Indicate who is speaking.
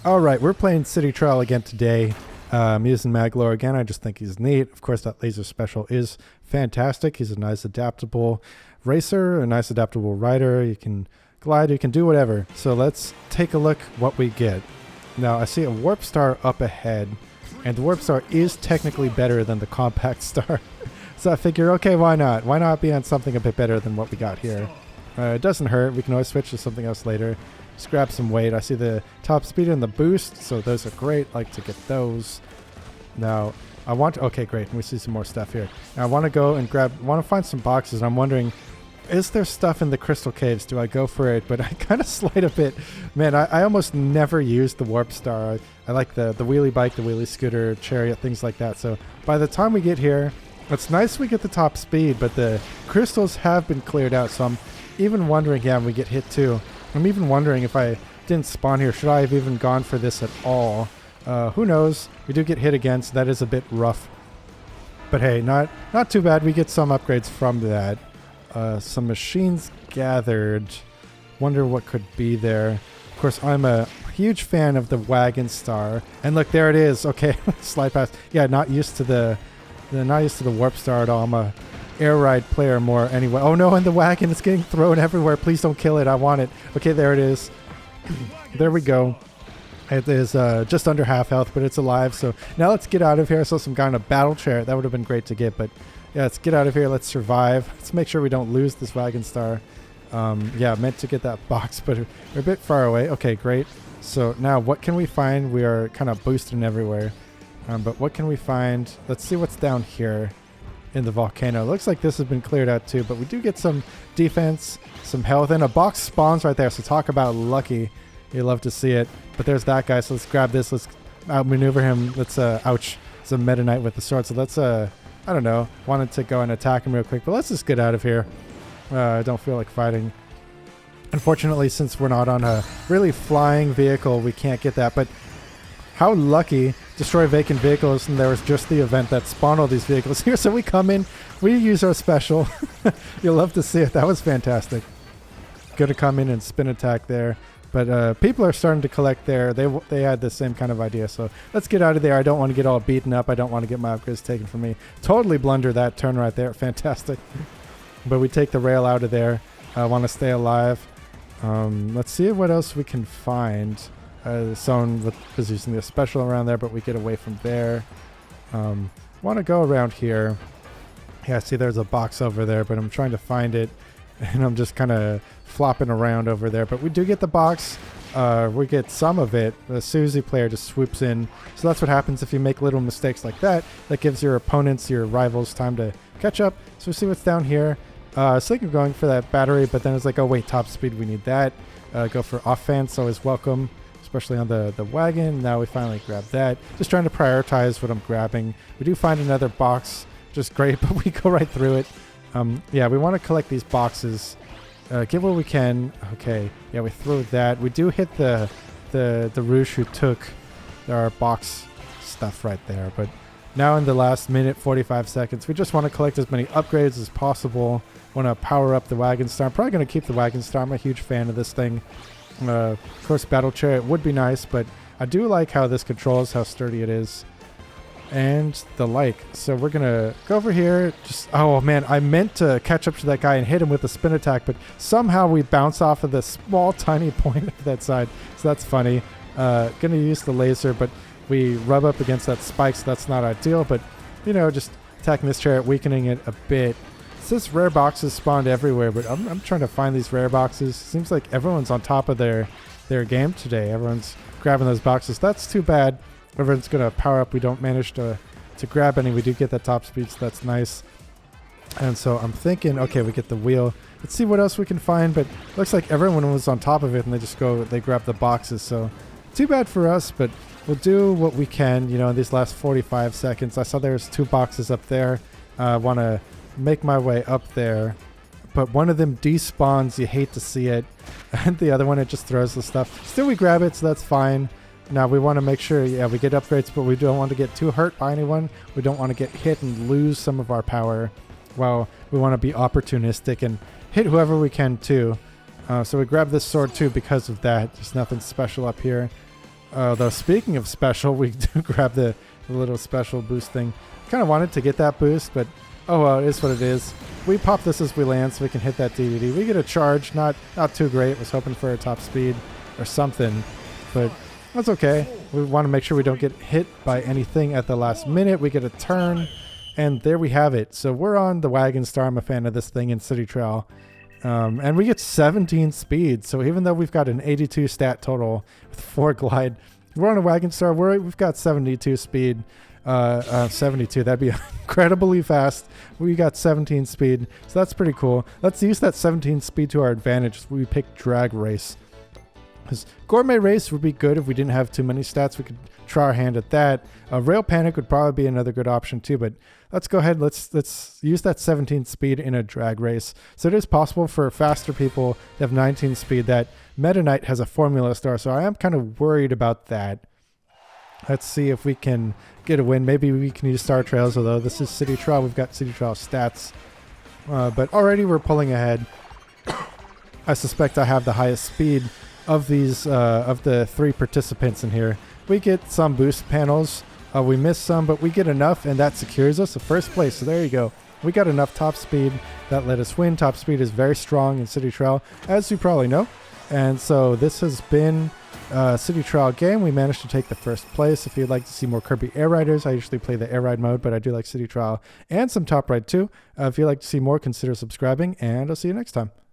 Speaker 1: All right, we're playing City Trial again today. I'm using Maglore again. I just think he's neat. Of course, that laser special is fantastic. He's a nice adaptable racer, a nice adaptable rider. You can glide, you can do whatever. So let's take a look what we get. Now, I see a Warp Star up ahead, and the Warp Star is technically better than the Compact Star. So I figure, okay, why not? Why not be on something a bit better than what we got here? It doesn't hurt. We can always switch to something else later. Just grab some weight. I see the top speed and the boost, so those are great. Like to get those. Now, I want to, okay, great. We see some more stuff here. Now, I want to go and want to find some boxes. I'm wondering, is there stuff in the crystal caves? Do I go for it? But I kind of slide a bit. Man, I almost never use the Warp Star. I like the wheelie bike, the wheelie scooter, chariot, things like that. So by the time we get here, it's nice we get the top speed, but the crystals have been cleared out. So I'm even wondering, yeah, we get hit too. I'm even wondering if I didn't spawn here, should I have even gone for this at all? Who knows? We do get hit again, so that is a bit rough. But hey, not too bad. We get some upgrades from that. Some machines gathered. Wonder what could be there. Of course, I'm a huge fan of the Wagon Star. And look, there it is. Okay, slide past. Yeah, not used to the Warp Star at all. I'm a air ride player more anyway. Oh no, and the wagon is getting thrown everywhere. Please don't kill it. I want it. Okay, there it is. There we go. It is just under half health, but it's alive. So now let's get out of here. I saw some guy in a battle chair. That would have been great to get, but yeah, let's get out of here. Let's survive. Let's make sure we don't lose this Wagon Star. Yeah, meant to get that box, but we're a bit far away. Okay, great. So now what can we find? We are kind of boosting everywhere. But what can we find? Let's see what's down here in the volcano. It looks like this has been cleared out too, but we do get some defense, some health, and a box spawns right there. So talk about lucky. You love to see it. But there's that guy. So let's grab this. Let's outmaneuver him. Let's, ouch. It's a Meta Knight with the sword. So let's, I don't know. Wanted to go and attack him real quick, but let's just get out of here. I don't feel like fighting. Unfortunately, since we're not on a really flying vehicle, we can't get that. But how lucky. Destroy vacant vehicles, and there was just the event that spawned all these vehicles here. So we come in, we use our special. You'll love to see it. That was fantastic. Gonna come in and spin attack there. But people are starting to collect there. They had the same kind of idea. So let's get out of there. I don't want to get all beaten up. I don't want to get my upgrades taken from me. Totally blunder that turn right there. Fantastic. But we take the rail out of there. I want to stay alive. Let's see what else we can find. Someone was using the special around there, but we get away from there. Want to go around here. Yeah, see there's a box over there, but I'm trying to find it, and I'm just kind of flopping around over there. But we do get the box. We get some of it. The Susie player just swoops in. So that's what happens if you make little mistakes like that. That gives your opponents, your rivals, time to catch up. So we see what's down here. I was thinking of going for that battery, but then it's like, oh wait, top speed, we need that. Go for offense, always welcome. Especially on the wagon. Now we finally grab that. Just trying to prioritize what I'm grabbing. We do find another box, just great, but we go right through it. Yeah, we want to collect these boxes. Get what we can. Okay, yeah, we throw that. We do hit the Rouge who took our box stuff right there. But now in the last minute, 45 seconds, we just want to collect as many upgrades as possible. Want to power up the Wagon Star. I'm probably going to keep the Wagon Star. I'm a huge fan of this thing. Of course, battle chariot would be nice, but I do like how this controls, how sturdy it is, and the like. So we're gonna go over here. Just oh man, I meant to catch up to that guy and hit him with a spin attack, but somehow we bounce off of the small tiny point of that side. So that's funny. Gonna use the laser, but we rub up against that spike, so that's not ideal. But you know, just attacking this chariot, weakening it a bit. It says rare boxes spawned everywhere, but I'm trying to find these rare boxes. Seems like everyone's on top of their game today. Everyone's grabbing those boxes. That's too bad. Everyone's going to power up. We don't manage to grab any. We do get that top speed, so that's nice. And so I'm thinking, okay, we get the wheel. Let's see what else we can find, but looks like everyone was on top of it, and they grab the boxes. So too bad for us, but we'll do what we can, you know, in these last 45 seconds. I saw there's 2 boxes up there. I want to make my way up there, but one of them despawns. You hate to see it, and the other one, it just throws the stuff. Still we grab it, so that's fine. Now we want to make sure, yeah, we get upgrades, but we don't want to get too hurt by anyone. We don't want to get hit and lose some of our power. Well, we want to be opportunistic and hit whoever we can too. So we grab this sword too because of that. There's nothing special up here. Though speaking of special, we do grab the little special boost thing. Kind of wanted to get that boost, but oh well, it is what it is. We pop this as we land so we can hit that DVD. We get a charge, not too great. Was hoping for a top speed or something, but that's okay. We want to make sure we don't get hit by anything at the last minute. We get a turn, and there we have it. So we're on the Wagon Star. I'm a fan of this thing in City Trail. And we get 17 speed. So even though we've got an 82 stat total with 4 glide, we're on a Wagon Star. We've got 72 speed. 72. That'd be incredibly fast. We got 17 speed. So that's pretty cool. Let's use that 17 speed to our advantage. We pick Drag Race. Because Gourmet Race would be good if we didn't have too many stats. We could try our hand at that. Rail Panic would probably be another good option too, but let's go ahead. Let's use that 17 speed in a drag race. So it is possible for faster people to have 19 speed. That Meta Knight has a Formula Star, so I am kind of worried about that. Let's see if we can get a win. Maybe we can use Star Trails, although this is City Trail. We've got City Trail stats. But already we're pulling ahead. I suspect I have the highest speed of these of the 3 participants in here. We get some boost panels. We miss some, but we get enough, and that secures us the first place. So there you go. We got enough top speed that let us win. Top speed is very strong in City Trail, as you probably know. And so this has been a City Trail game. We managed to take the first place. If you'd like to see more Kirby Air Riders, I usually play the Air Ride mode, but I do like City Trail and some Top Ride too. If you'd like to see more, consider subscribing, and I'll see you next time.